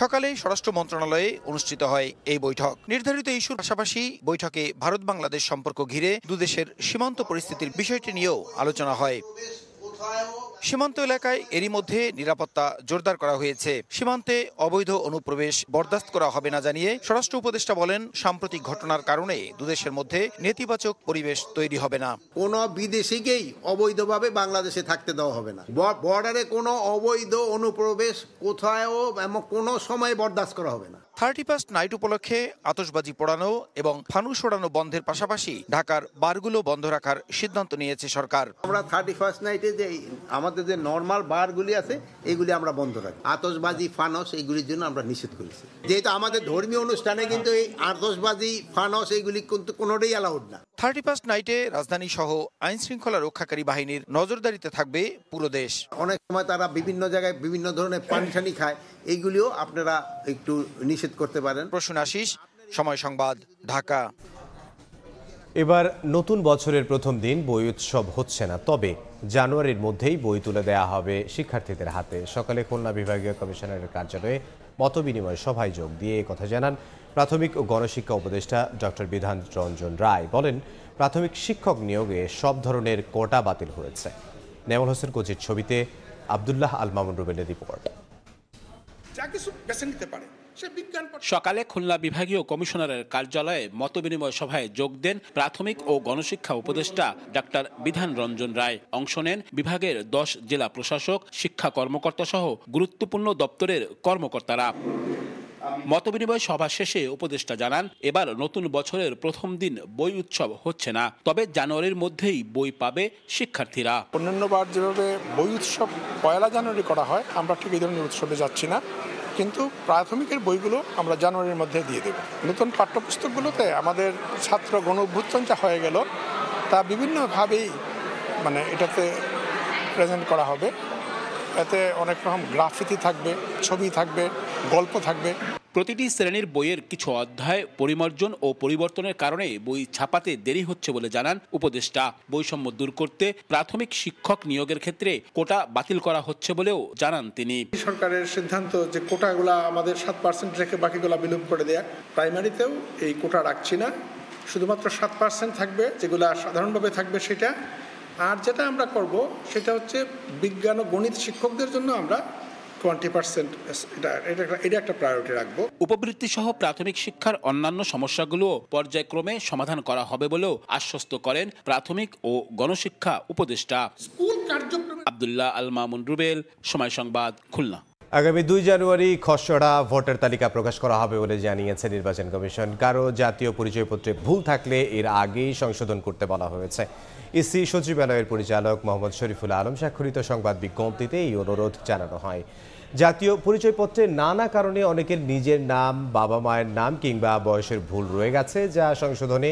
সকালে স্বরাষ্ট্র মন্ত্রণালয়ে অনুষ্ঠিত হয় এই বৈঠক। নির্ধারিত ইস্যুর পাশাপাশি বৈঠকে ভারত বাংলাদেশ সম্পর্ক ঘিরে দুদেশের সীমান্ত পরিস্থিতির বিষয়টি নিয়েও আলোচনা হয়। সীমান্ত এলাকায় এরই মধ্যে নিরাপত্তা জোরদার করা হয়েছে। সীমান্তে অবৈধ অনুপ্রবেশ বরদাস্ত করা হবে না জানিয়ে স্বরাষ্ট্র উপদেষ্টা বলেন, সাম্প্রতিক ঘটনার কারণে দুদেশের মধ্যে নেতিবাচক পরিবেশ তৈরি হবে না। কোনো বিদেশিকেই অবৈধভাবে বাংলাদেশে থাকতে দেওয়া হবে না। বর্ডারে কোনো অবৈধ অনুপ্রবেশ কোথাও এবং কোনো সময় বরদাস্ত করা হবে না। 31st নাইট উপলক্ষে আতশবাজি পোড়ানো এবং ফানুস ওড়ানো বন্ধের পাশাপাশি ঢাকার বারগুলো বন্ধ রাখার সিদ্ধান্ত নিয়েছে সরকার। আমরা 31st নাইটে যে আমাদের যে নর্মাল বারগুলি আছে এগুলি আমরা বন্ধ রাখি। আতশবাজি ফানস এইগুলির জন্য আমরা নিষেধ করেছি, যেহেতু আমাদের ধর্মীয় অনুষ্ঠানে কিন্তু এই আতশবাজি ফানস এইগুলি কিন্তু কোনোটাই অ্যালাউড না। 31st নাইটে রাজধানী সহ আইন শৃঙ্খলা রক্ষাকারী বাহিনীর নজরদারিতে থাকবে পুরো দেশ। অনেক সময় তারা বিভিন্ন জায়গায় বিভিন্ন ধরনের পানি টানি খায়, এইগুলিও আপনারা একটু নিষেধ করতে পারেন। প্রসূন আশিস, সময় সংবাদ, ঢাকা। এবার নতুন বছরের প্রথম দিন বই উৎসব হচ্ছে না, তবে জানুয়ারির মধ্যেই বই তুলে দেওয়া হবে শিক্ষার্থীদের হাতে। সকালে খুলনা বিভাগীয় কমিশনারের কার্যালয়ে মতবিনিময় সভায় যোগ দিয়ে কথা জানান প্রাথমিক ও গণশিক্ষা উপদেষ্টা ডক্টর বিধান রঞ্জন রায়। বলেন, প্রাথমিক শিক্ষক নিয়োগে সব ধরনের কোটা বাতিল হয়েছে। নেমল হোসেন কোচির ছবিতে আব্দুল্লাহ আল মামুন রুবেলের রিপোর্ট। সকালে খুলনা বিভাগীয় কমিশনারের কার্যালয়ে মতবিনিময় সভায় যোগ দেন প্রাথমিক ও গণশিক্ষা উপদেষ্টা ডাক্তার বিধান রঞ্জন রায়। অংশ নেন বিভাগের 10 জেলা প্রশাসক, শিক্ষা কর্মকর্তা সহ গুরুত্বপূর্ণ দপ্তরের কর্মকর্তারা। মতবিনিময় সভা শেষে উপদেষ্টা জানান, এবার নতুন বছরের প্রথম দিন বই উৎসব হচ্ছে না, তবে জানুয়ারির মধ্যেই বই পাবে শিক্ষার্থীরা। অন্যান্যবার যেভাবে বই উৎসব 1 জানুয়ারি করা হয়, আমরা ঠিক এই ধরনের উৎসবে যাচ্ছি না, কিন্তু প্রাথমিকের বইগুলো আমরা জানুয়ারির মধ্যে দিয়ে দেব। নতুন পাঠ্যপুস্তকগুলোতে আমাদের ছাত্র গণ অভ্যুত্থানটা হয়ে গেল, তা বিভিন্নভাবেই এটাতে প্রেজেন্ট করা হবে। এতে অনেক রকম গ্রাফিতি থাকবে, ছবি থাকবে, গল্প থাকবে। প্রতিটি শ্রেণীর বইয়ের কিছু অধ্যায় পরিমার্জন ও পরিবর্তনের কারণে বই ছাপাতে দেরি হচ্ছে বলে জানান উপদেষ্টা। বৈষম্য দূর করতে প্রাথমিক শিক্ষক নিয়োগের ক্ষেত্রে কোটা বাতিল করা হচ্ছে বলেও জানান তিনি। সরকারের সিদ্ধান্ত যে কোটাগুলা আমাদের 7% রেখে বাকিগুলা বিলুপ্ত করে দেয়া। প্রাইমারিতেও এই কোটা রাখছি না, শুধুমাত্র 7% থাকবে, যেগুলা সাধারণভাবে থাকবে সেটা। আর যেটা আমরা করব সেটা হচ্ছে বিজ্ঞান ও গণিত শিক্ষকদের জন্য আমরা 20% এটা একটা প্রায়োরিটি রাখবো। উপবৃত্তি সহ প্রাথমিক শিক্ষার অন্যান্য সমস্যাগুলো পর্যায়ক্রমে সমাধান করা হবে বলেও আশ্বস্ত করেন প্রাথমিক ও গণশিক্ষা উপদেষ্টা। আব্দুল্লাহ আল মামুন রুবেল, সময় সংবাদ, খুলনা। আগামী 2 জানুয়ারি খসড়া ভোটার তালিকা প্রকাশ করা হবে বলে জানিয়েছে নির্বাচন কমিশন। কারো জাতীয় পরিচয়পত্রে ভুল থাকলে এর আগেই সংশোধন করতে বলা হয়েছে। ইসি সচিবালয়ের পরিচালক মোহাম্মদ শরীফুল আলম স্বাক্ষরিত সংবাদ বিজ্ঞপ্তিতে এই অনুরোধ জানানো হয়। জাতীয় পরিচয়পত্রে নানা কারণে অনেকের নিজের নাম, বাবা মায়ের নাম কিংবা বয়সের ভুল রয়ে গেছে, যা সংশোধনে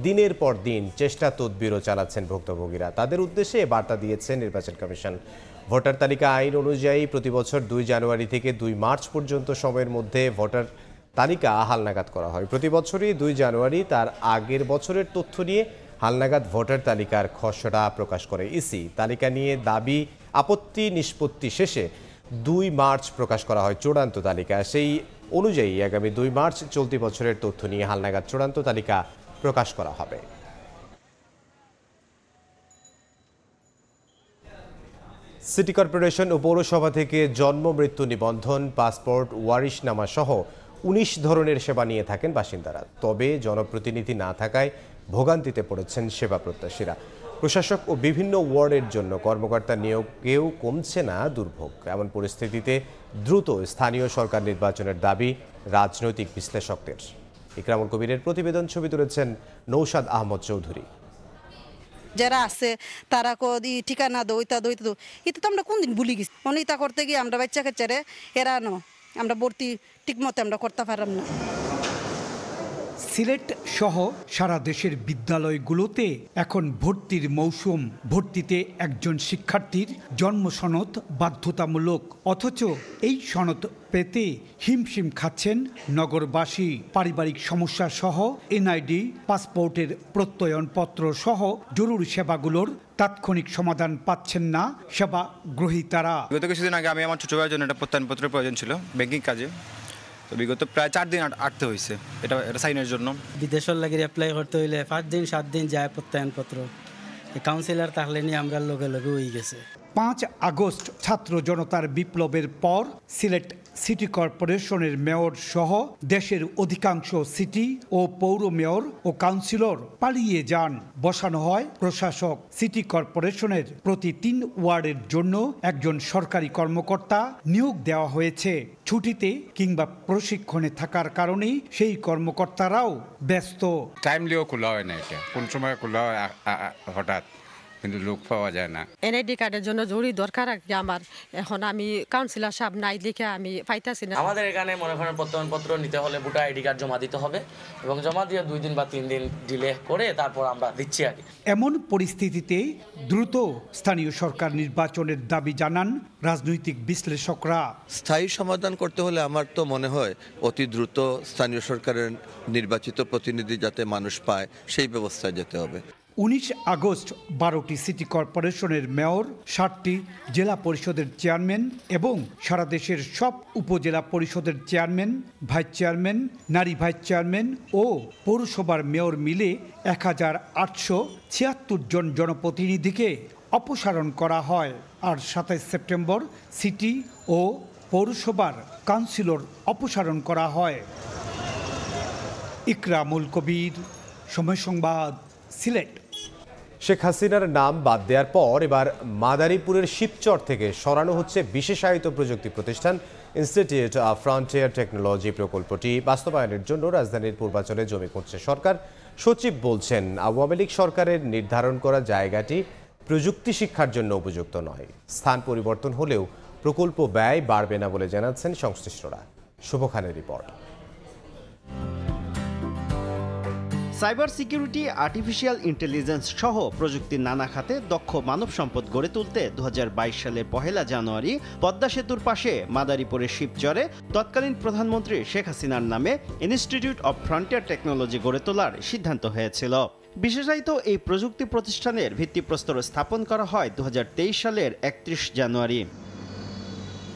দিনের পর দিন চেষ্টা তদবিরও চালাচ্ছেন ভুক্তভোগীরা। তাদের উদ্দেশ্যে বার্তা দিয়েছে নির্বাচন কমিশন। ভোটার তালিকা আইন অনুযায়ী প্রতি বছর 2 জানুয়ারি থেকে 2 মার্চ পর্যন্ত সময়ের মধ্যে ভোটার তালিকা হালনাগাদ করা হয়। প্রতি বছরই 2 জানুয়ারি তার আগের বছরের তথ্য নিয়ে হালনাগাদ ভোটার তালিকার খসড়া প্রকাশ করে ইসি। তালিকা নিয়ে দাবি আপত্তি নিষ্পত্তি শেষে 2 মার্চ প্রকাশ করা হয় চূড়ান্ত তালিকা। সেই অনুযায়ী আগামী 2 মার্চ চলতি বছরের তথ্য নিয়ে হালনাগাদ চূড়ান্ত তালিকা প্রকাশ করা হবে। সিটি কর্পোরেশন ও পৌরসভা থেকে জন্ম মৃত্যু নিবন্ধন, পাসপোর্ট, ওয়ারিশনামা সহ 19 ধরনের সেবা নিয়ে থাকেন বাসিন্দারা। তবে জনপ্রতিনিধি না থাকায় ভোগান্তিতে পড়েছেন সেবা প্রত্যাশীরা। প্রশাসক ও বিভিন্ন ওয়ার্ডের জন্য কর্মকর্তা নিয়োগেও কমছে না দুর্ভোগ। এমন পরিস্থিতিতে দ্রুত স্থানীয় সরকার নির্বাচনের দাবি রাজনৈতিক বিশ্লেষকদের। ইকরামুল কবিরের প্রতিবেদন, ছবি তুলেছেন নৌশাদ আহমদ চৌধুরী। যারা আছে তারা ঠিকানা দইতা এটা তো আমরা কোনদিন ভুলে গেছি। অনিতা করতে গিয়ে আমরা বাচ্চা কাচ্চারে এরানো আমরা ভর্তি ঠিক মতো আমরা করতে পারলাম না। সিলেট সহ সারা দেশের বিদ্যালয়গুলোতে এখন ভর্তির মৌসুম। ভর্তিতে একজন শিক্ষার্থীর জন্ম সনদ বাধ্যতামূলক, অথচ এই সনদ পেতে হিমশিম খাচ্ছেন নগরবাসী। পারিবারিক সমস্যা সহ এনআইডি, পাসপোর্টের প্রত্যয়নপত্র সহ জরুরি সেবাগুলোর তাৎক্ষণিক সমাধান পাচ্ছেন না সেবা গ্রহীতারা। গত কিছুদিন আগে আমি আমার ছোট ভাইয়ের জন্য একটা প্রত্যয়নপত্রের প্রয়োজন ছিল ব্যাংকিং কাজে, তো বিগত প্রায় 4 দিন আটতে হয়েছে এটা সাইনের জন্য। বিদেশের লাগে অ্যাপ্লাই করতে হইলে 5 দিন 7 দিন যায় প্রত্যয়নপত্র। কাউন্সিলর তাহলে নিয়ে আমরা লগে লগে হয়ে গেছে। 5 আগস্ট ছাত্র জনতার বিপ্লবের পর সিলেট সিটি কর্পোরেশনের মেয়র সহ দেশের অধিকাংশ সিটি ও পৌর মেয়র ও কাউন্সিলর পালিয়ে যান। বসানো হয় প্রশাসক। সিটি কর্পোরেশনের প্রতি 3 ওয়ার্ডের জন্য একজন সরকারি কর্মকর্তা নিয়োগ দেওয়া হয়েছে। ছুটিতে কিংবা প্রশিক্ষণে থাকার কারণেই সেই কর্মকর্তারাও ব্যস্ত। টাইমলিও খোলা হয় না, এটা কোন সময় খোলা হয় হঠাৎ, কিন্তু লোক পাওয়া যায় না। এনআইডি কার্ডের জন্য জরুরি দরকার আমার। এখন আমি কাউন্সিলর সাহেব নাই লিখে আমি পাইতাছি না। আমাদের এখানে মনে করেন প্রত্যয়নপত্র নিতে হলে ভোটার আইডি কার্ড জমা দিতে হবে এবং জমা দিয়ে 2 দিন বা 3 দিন ডিলে করে তারপর আমরা দিচ্ছি আগে। এমন পরিস্থিতিতে দ্রুত স্থানীয় সরকার নির্বাচনের দাবি জানান রাজনৈতিক বিশ্লেষকরা। স্থায়ী সমাধান করতে হলে আমার তো মনে হয় অতি দ্রুত স্থানীয় সরকারের নির্বাচিত প্রতিনিধি যাতে মানুষ পায় সেই ব্যবস্থায় যেতে হবে। 19 আগস্ট 12টি সিটি কর্পোরেশনের মেয়র, 7টি জেলা পরিষদের চেয়ারম্যান এবং সারা দেশের সব উপজেলা পরিষদের চেয়ারম্যান, ভাইস চেয়ারম্যান, নারী ভাইস চেয়ারম্যান ও পৌরসভার মেয়র মিলে 1876 জন জনপ্রতিনিধিকে অপসারণ করা হয়। আর 27 সেপ্টেম্বর সিটি ও পৌরসভার কাউন্সিলর অপসারণ করা হয়। ইকরামুল কবির, সময় সংবাদ, সিলেট। শেখ হাসিনার নাম বাদ দেওয়ার পর এবার মাদারীপুরের শিবচর থেকে সরানো হচ্ছে বিশেষায়িত প্রযুক্তি প্রতিষ্ঠান ইনস্টিটিউট অফ ফ্রন্টিয়ার টেকনোলজি। প্রকল্পটি বাস্তবায়নের জন্য রাজধানীর পূর্বাঞ্চলে জমি খুঁজছে সরকার। সচিব বলছেন, আওয়ামী লীগ সরকারের নির্ধারণ করা জায়গাটি প্রযুক্তি শিক্ষার জন্য উপযুক্ত নয়। স্থান পরিবর্তন হলেও প্রকল্প ব্যয় বাড়বে না বলে জানাচ্ছেন সংশ্লিষ্টরা। শুভ খানের report. Cyber security, artificial intelligence সহ প্রযুক্তির নানা খাতে দক্ষ মানব সম্পদ গড়ে তুলতে 2022 সালের 1 জানুয়ারি পদ্মা সেতুর পাশে মাদারীপুরের শিবচরে তৎকালীন প্রধানমন্ত্রী শেখ হাসিনার নামে ইনস্টিটিউট অব ফ্রন্টিয়ার টেকনোলজি গড়ে তোলার সিদ্ধান্ত হয়েছিল। বিশেষায়িত এই প্রযুক্তি প্রতিষ্ঠানের ভিত্তিপ্রস্তর স্থাপন করা হয় 2023 সালের 31 জানুয়ারি।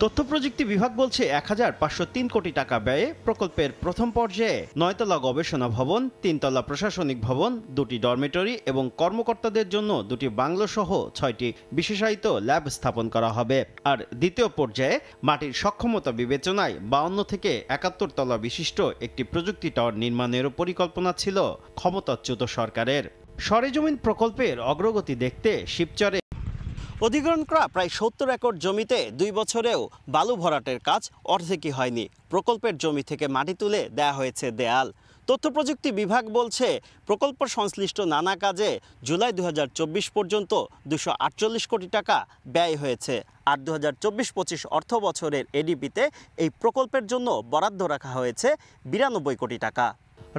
তথ্য প্রযুক্তি বিভাগ বলছে 1503 কোটি টাকা ব্যয়ে প্রকল্পের প্রথম পর্যায়ে 9 তলা গবেষণা ভবন, 3 তলা প্রশাসনিক ভবন, 2টি ডরমিটরি এবং কর্মকর্তাদের জন্য 2টি বাংলো সহ 6টি বিশেষায়িত ল্যাব স্থাপন করা হবে। আর দ্বিতীয় পর্যায়ে মাটির সক্ষমতা বিবেচনায় 52 থেকে 71 তলা বিশিষ্ট একটি প্রযুক্তি টাওয়ার নির্মাণেরও পরিকল্পনা ছিল ক্ষমতাচ্যুত সরকারের। সরেজমিন প্রকল্পের অগ্রগতি দেখতে শিবচরে অধিগ্রহণ করা প্রায় 70 একর জমিতে 2 বছরেও বালু ভরাটের কাজ অর্ধেকই হয়নি। প্রকল্পের জমি থেকে মাটি তুলে দেয়া হয়েছে দেয়াল। তথ্য প্রযুক্তি বিভাগ বলছে প্রকল্প সংশ্লিষ্ট নানা কাজে জুলাই 2024 পর্যন্ত 248 কোটি টাকা ব্যয় হয়েছে। আর 2024-25 অর্থ বছরের এডিপিতে এই প্রকল্পের জন্য বরাদ্দ রাখা হয়েছে 92 কোটি টাকা।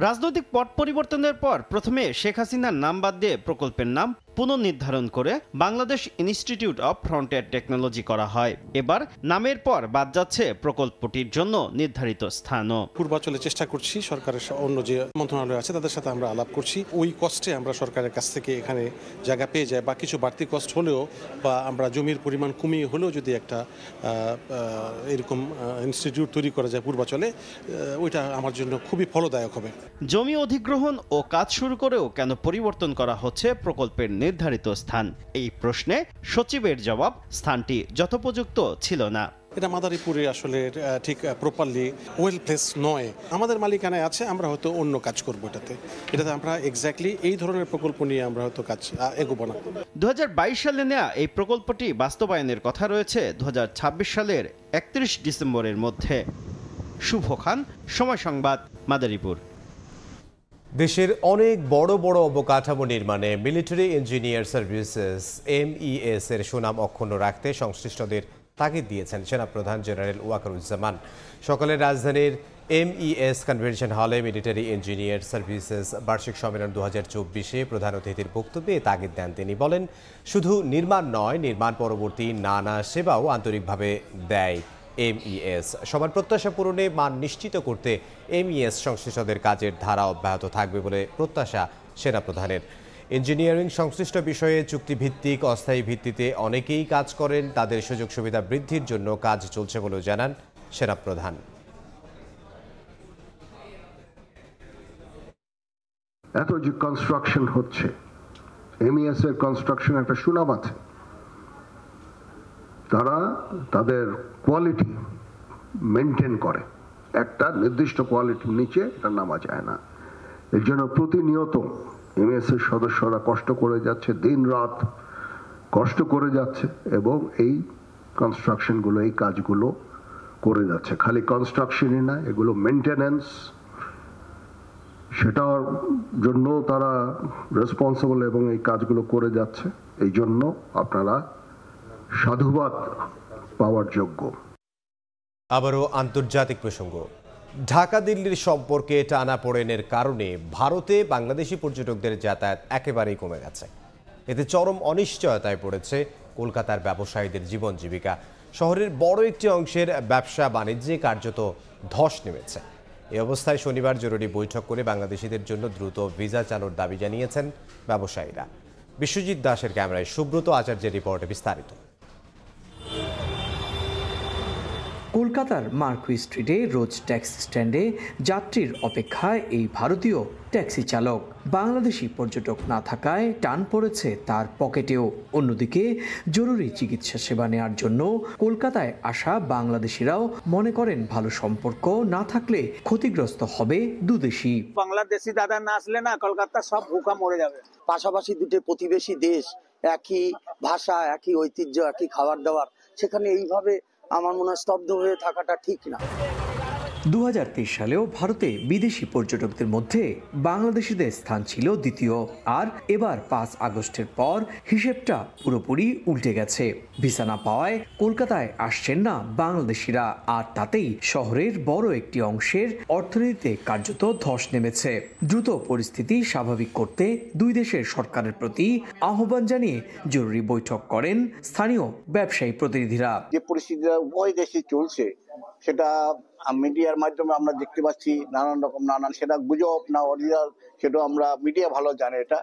রাজনৈতিক পট পরিবর্তনের পর প্রথমে শেখ হাসিনার নাম বাদ দিয়ে প্রকল্পের নাম পুনর্নির্ধারণ করে Bangladesh institute of frontier technology করা হয়। এবার নামের পর বাদ যাচ্ছে প্রকল্পটির জন্য নির্ধারিত স্থানও। পূর্বাচলে চেষ্টা করছি, সরকারের অন্য যে মন্ত্রণালয় আছে তাদের সাথে আমরা আলাপ করছি, ওই কষ্টে আমরা সরকারের কাছ থেকে এখানে জায়গা পেয়ে যাই বা কিছু বাড়তি কষ্ট হলেও বা আমরা জমির পরিমাণ কমিয়ে হলেও যদি একটা এরকম ইনস্টিটিউট তৈরি করা যায় পূর্বাচলে, ওইটা আমার জন্য খুবই ফলদায়ক হবে। জমি অধিগ্রহণ ও কাজ শুরু করেও কেন পরিবর্তন করা হচ্ছে প্রকল্পের নির্ধারিত স্থান? এই প্রশ্নে সচিবের জবাব, স্থানটি যথোপযুক্ত ছিল না। এটা মাদারীপুরে আসলে ঠিক প্রপারলি ওয়েল প্লেস নয়। আমাদের মালিকানায় আছে, আমরা হয়তো অন্য কাজ করবো এটাতে আমরা এক্স্যাক্টলি এই ধরনের প্রকল্প নিয়ে আমরা হয়তো কাজ এগোবো না। 2022 সালে নেওয়া এই প্রকল্পটি বাস্তবায়নের কথা রয়েছে 2026 সালের 31 ডিসেম্বরের মধ্যে। শুভ খান, সময় সংবাদ, মাদারীপুর। দেশের অনেক বড় বড় অবকাঠামো নির্মাণে মিলিটারি ইঞ্জিনিয়ার সার্ভিসেস MES এর সুনাম অক্ষুণ্ণ রাখতে সংশ্লিষ্টদের তাগিদ দিয়েছেন সেনাপ্রধান জেনারেল ওয়াকারুজ্জামান। সকালে রাজধানীর MES কনভেনশন হলে মিলিটারি ইঞ্জিনিয়ার সার্ভিসেস বার্ষিক সম্মেলন 2024-এ প্রধান অতিথির বক্তব্যে তাগিদ দেন তিনি। বলেন, শুধু নির্মাণ নয়, নির্মাণ পরবর্তী নানা সেবাও আন্তরিকভাবে দেয় MES। সবার প্রত্যাশা পূরণে মান নিশ্চিত করতে MES সংশ্লিষ্টদের কাজের ধারা অব্যাহত থাকবে বলে প্রত্যাশা সেনাপ্রধানের। ইঞ্জিনিয়ারিং সংশ্লিষ্ট বিষয়ে চুক্তিভিত্তিক অস্থায়ী ভিত্তিতে অনেকেই কাজ করেন, তাদের সুযোগ সুবিধা বৃদ্ধির জন্য কাজ চলছে বলেও জানান সেনাপ্রধান। এত যে কনস্ট্রাকশন হচ্ছে, MES এর কনস্ট্রাকশন একটা সুনাম আছে, তারা তাদের কোয়ালিটি মেনটেন করে, একটা নির্দিষ্ট কোয়ালিটির নিচে এটা নামা যায় না। এর জন্য প্রতিনিয়ত MES এর সদস্যরা কষ্ট করে যাচ্ছে, দিন রাত কষ্ট করে যাচ্ছে এবং এই কনস্ট্রাকশনগুলো, এই কাজগুলো করে যাচ্ছে। খালি কনস্ট্রাকশনই না, এগুলো মেনটেন্যান্স, সেটার জন্য তারা রেসপন্সিবল এবং এই কাজগুলো করে যাচ্ছে। এই জন্য আপনারা সাধুবাদ পাওয়ার যোগ্য। আবারও আন্তর্জাতিক প্রসঙ্গ। ঢাকা দিল্লির সম্পর্কে টানাপোড়েনের কারণে ভারতে বাংলাদেশি পর্যটকদের যাতায়াত একেবারেই কমে গেছে। এতে চরম অনিশ্চয়তায় পড়েছে কলকাতার ব্যবসায়ীদের জীবন জীবিকা। শহরের বড় একটি অংশের ব্যবসা বাণিজ্যে কার্যত ধস নেমেছে। এই অবস্থায় শনিবার জরুরি বৈঠক করে বাংলাদেশিদের জন্য দ্রুত ভিসা চালুর দাবি জানিয়েছেন ব্যবসায়ীরা। বিশ্বজিৎ দাসের ক্যামেরায় সুব্রত আচার্যের রিপোর্টে বিস্তারিত। কলকাতার মার্কুই স্ট্রিটে রোজ ট্যাক্সি স্ট্যান্ডে যাত্রীর অপেক্ষায় এই ভারতীয় ট্যাক্সি চালক। বাংলাদেশি পর্যটক না থাকায় টান পড়েছে তার পকেটেও। অন্যদিকে জরুরি চিকিৎসা সেবা নেওয়ার জন্য কলকাতায় আসা বাংলাদেশিরাও মনে করেন ভালো সম্পর্ক না থাকলে ক্ষতিগ্রস্ত হবে দুদেশই। বাংলাদেশি দাদা না আসলে না কলকাতা সব ভুকা মরে যাবে। পাশাপাশি দুটো প্রতিবেশী দেশ, একই ভাষা, একই ঐতিহ্য, একই খাবার দাবার, সেখানে এইভাবে আমার মনে হয় স্তব্ধ হয়ে থাকাটা ঠিক না। 2023 সালেও ভারতে বিদেশি পর্যটকদের মধ্যে বাংলাদেশিদের স্থান ছিল দ্বিতীয়। আর এবার 5 আগস্টের পর হিসেবটা পুরোপুরি উল্টে গেছে। ভিসা না পাওয়ায় কলকাতায় আসছেন না বাংলাদেশিরা, আর তাতেই শহরের বড় একটি অংশের অর্থনীতিতে কার্যত ধস নেমেছে। দ্রুত পরিস্থিতি স্বাভাবিক করতে দুই দেশের সরকারের প্রতি আহ্বান জানিয়ে জরুরি বৈঠক করেন স্থানীয় ব্যবসায়ী প্রতিনিধিরা। যে পরিস্থিতিটা উভয় দেশে চলছে সেটা মিডিয়ার মাধ্যমে আমরা দেখতে পাচ্ছি, নানান সেটা গুজব না অরিজিনাল সেটাও আমরা মিডিয়া ভালো জানে এটা।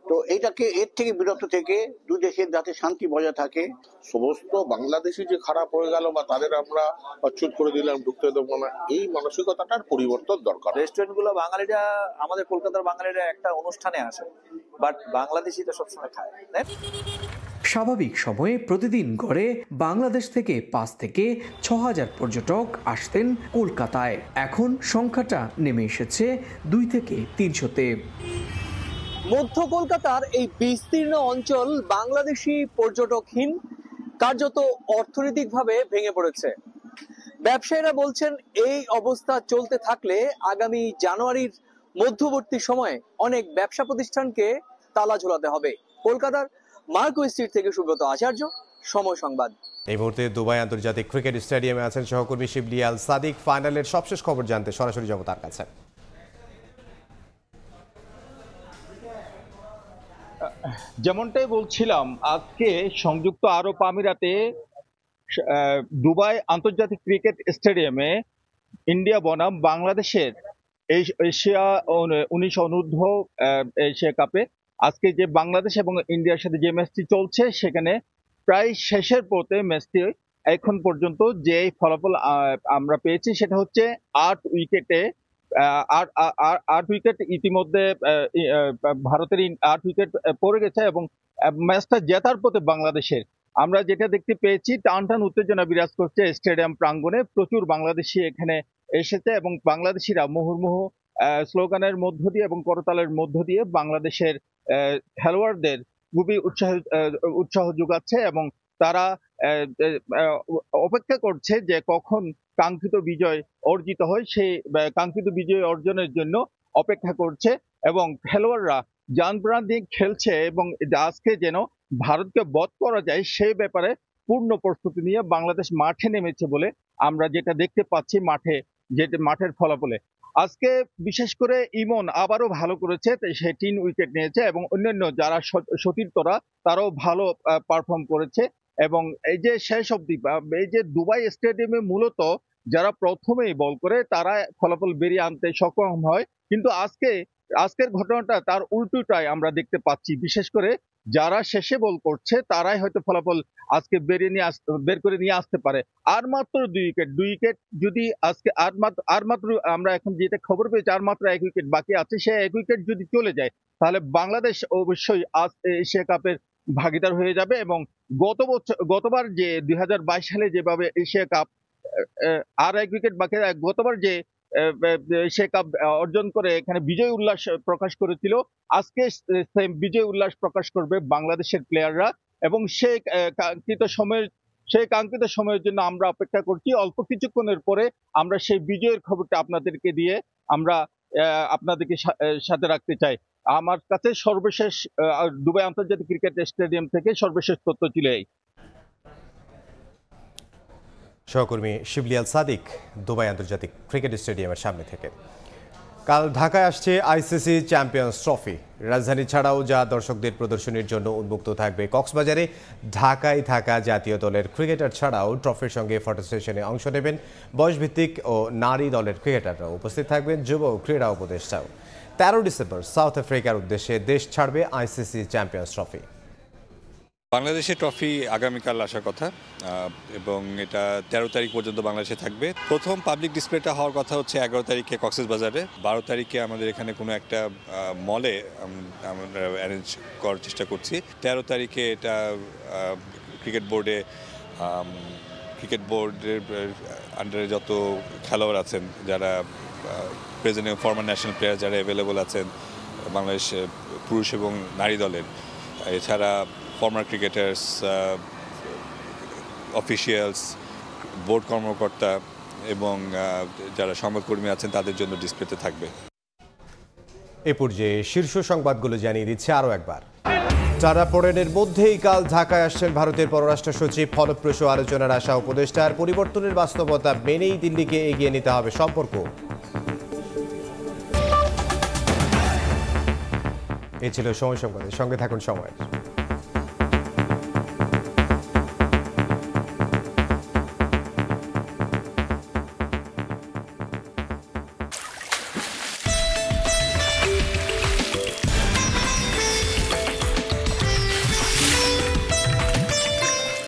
তো এইটাকে এর থেকে বিরত থেকে দুই দেশের যাতে শান্তি বজায় থাকে। সমস্ত বাংলাদেশি যে খারাপ হয়ে গেল বা তাদের আমরা অচ্ছুত করে দিলাম, ঢুকতে দেবো না, এই মানসিকতাটার পরিবর্তন দরকার। রেস্টুরেন্ট গুলো বাঙালিরা, আমাদের কলকাতার বাঙালিরা একটা অনুষ্ঠানে আসে, বাট বাংলাদেশি তো সবসময় খায়। স্বাভাবিক সময়ে প্রতিদিন গড়ে বাংলাদেশ থেকে 5 থেকে 6,000 পর্যটক আসতেন কলকাতায়। এখন সংখ্যাটা নেমে এসেছে 2 থেকে 300-তে। মধ্য কলকাতার এই বিস্তীর্ণ অঞ্চল বাংলাদেশি পর্যটকহীন, কার্যত অর্থনৈতিকভাবে ভেঙে পড়েছে। ব্যবসায়ীরা বলছেন এই অবস্থা চলতে থাকলে আগামী জানুয়ারির মধ্যবর্তী সময়ে অনেক ব্যবসা প্রতিষ্ঠানকে তালা ঝোলাতে হবে। কলকাতার মার্কুই স্ট্রিট থেকে সুব্রত আচার্য, সময় সংবাদ। এই মুহূর্তে দুবাই আন্তর্জাতিক ক্রিকেট স্টেডিয়ামে আছেন সহকর্মী শিবলি আল সাদিক। ফাইনালের সবশেষ খবর জানতে সরাসরি যাব তার কাছে। যেমনটাই বলছিলাম, আজকে সংযুক্ত আরব আমিরাতে দুবাই আন্তর্জাতিক ক্রিকেট স্টেডিয়ামে ইন্ডিয়া বনাম বাংলাদেশের এই এশিয়া 19 অনূর্ধ্ব এশিয়া কাপে আজকে যে বাংলাদেশ এবং ইন্ডিয়ার সাথে যে ম্যাচটি চলছে সেখানে প্রায় শেষের পথে ম্যাচটি এখন পর্যন্ত যে ফলাফল আমরা পেয়েছি সেটা হচ্ছে 8 উইকেটে 8 উইকেট ইতিমধ্যে ভারতের 8 উইকেট পড়ে গেছে এবং ম্যাচটা জেতার পথে বাংলাদেশের। আমরা যেটা দেখতে পেয়েছি, টান উত্তেজনা বিরাজ করছে স্টেডিয়াম প্রাঙ্গণে, প্রচুর বাংলাদেশি এখানে এসেছে এবং বাংলাদেশিরা মুহুর্মুহু স্লোগানের মধ্য দিয়ে এবং করতালের মধ্য দিয়ে বাংলাদেশের খেলোয়াড়দের খুবই উৎসাহ যোগাচ্ছে এবং তারা অপেক্ষা করছে যে কখন কাঙ্ক্ষিত বিজয় অর্জিত হয়, সেই কাঙ্ক্ষিত বিজয় অর্জনের জন্য অপেক্ষা করছে এবং খেলোয়াড়রা জান প্রাণ দিয়ে খেলছে এবং আজকে যেন ভারতকে বধ করা যায় সেই ব্যাপারে পূর্ণ প্রস্তুতি নিয়ে বাংলাদেশ মাঠে নেমেছে বলে আমরা যেটা দেখতে পাচ্ছি মাঠের ফলাফলে। আজকে বিশেষ করে ইমন আবারও ভালো করেছে, সে 3 উইকেট নিয়েছে এবং অন্যান্য যারা সতীর্থরা তারাও ভালো পারফর্ম করেছে এবং এই যে শেষ অবধি এই যে দুবাই স্টেডিয়ামে মূলত যারা প্রথমেই বল করে তারা ফলাফল বেরিয়ে আনতে সক্ষম হয়, কিন্তু আজকের ঘটনাটা তার উল্টোটাই আমরা দেখতে পাচ্ছি। বিশেষ করে যারা শেষে বল করছে তারাই হয়তো ফলাফল আজকে বের করে নিয়ে আসতে পারে। আর মাত্র 2 উইকেট যদি আজকে আর মাত্র আমরা এখন যেটা খবর পেয়েছি আর মাত্র 1 উইকেট বাকি আছে, সেই 1 উইকেট যদি চলে যায় তাহলে বাংলাদেশ অবশ্যই আজ এশিয়া কাপের ভাগিদার হয়ে যাবে এবং গতবার যে 2022 সালে যেভাবে এশিয়া কাপ আর 1 উইকেট বাকি, গতবার যে এশিয়া কাপ অর্জন করে এখানে বিজয় উল্লাস প্রকাশ করেছিল, আজকে বিজয় উল্লাস প্রকাশ করবে বাংলাদেশের প্লেয়াররা এবং সেই কাঙ্ক্ষিত সময়ের জন্য আমরা অপেক্ষা করছি। অল্প কিছুক্ষণের পরে আমরা সেই বিজয়ের খবরটা আপনাদেরকে দিয়ে আমরা আপনাদেরকে সাথে রাখতে চাই। আমার কাছে সর্বশেষ দুবাই আন্তর্জাতিক ক্রিকেট স্টেডিয়াম থেকে সর্বশেষ তথ্য ছিল এই। সহকর্মী শিবলি আল সাদিক দুবাই আন্তর্জাতিক ক্রিকেট স্টেডিয়ামের সামনে থেকে। কাল ঢাকায় আসছে আইসিসি চ্যাম্পিয়ন্স ট্রফি। রাজধানী ছাড়াও যা দর্শকদের প্রদর্শনীর জন্য উন্মুক্ত থাকবে কক্সবাজারে। ঢাকায় থাকা জাতীয় দলের ক্রিকেটার ছাড়াও ট্রফির সঙ্গে ফটো সেশনে অংশ নেবেন বয়সভিত্তিক ও নারী দলের ক্রিকেটাররাও। উপস্থিত থাকবেন যুব ক্রীড়া উপদেষ্টাও। 13 ডিসেম্বর সাউথ আফ্রিকার উদ্দেশ্যে দেশ ছাড়বে আইসিসি চ্যাম্পিয়ন্স ট্রফি। বাংলাদেশের ট্রফি আগামীকাল আসার কথা এবং এটা 13 তারিখ পর্যন্ত বাংলাদেশে থাকবে। প্রথম পাবলিক ডিসপ্লেটা হওয়ার কথা হচ্ছে 11 তারিখে কক্সবাজারে। 12 তারিখে আমাদের এখানে কোনো একটা মলে আমরা অ্যারেঞ্জ করার চেষ্টা করছি। 13 তারিখে এটা ক্রিকেট বোর্ডের আন্ডারে যত খেলোয়াড় আছেন, যারা প্রেজেন্ট এবং ফর্মার ন্যাশনাল প্লেয়ার যারা অ্যাভেলেবল আছেন বাংলাদেশ পুরুষ এবং নারী দলের, এছাড়া ফর্মার ক্রিকেটার্স, অফিসিয়ালস, বোর্ড কর্মকর্তা এবং যারা সংবাদকর্মী আছেন তাদের জন্য ডিসপ্লেতে থাকবে। এ পর্যায়ে শীর্ষ সংবাদগুলো জানিয়ে দিচ্ছে আরও একবার। টানা পড়েনের মধ্যেই কাল ঢাকায় আসছেন ভারতের পররাষ্ট্র সচিব। ফলপ্রসূ আলোচনার আশা উপদেষ্টার। পরিবর্তনের বাস্তবতা মেনেই দিল্লিকে এগিয়ে নিতে হবে সম্পর্ক। এ ছিল সময় সংবাদের সঙ্গে থাকুন সময়।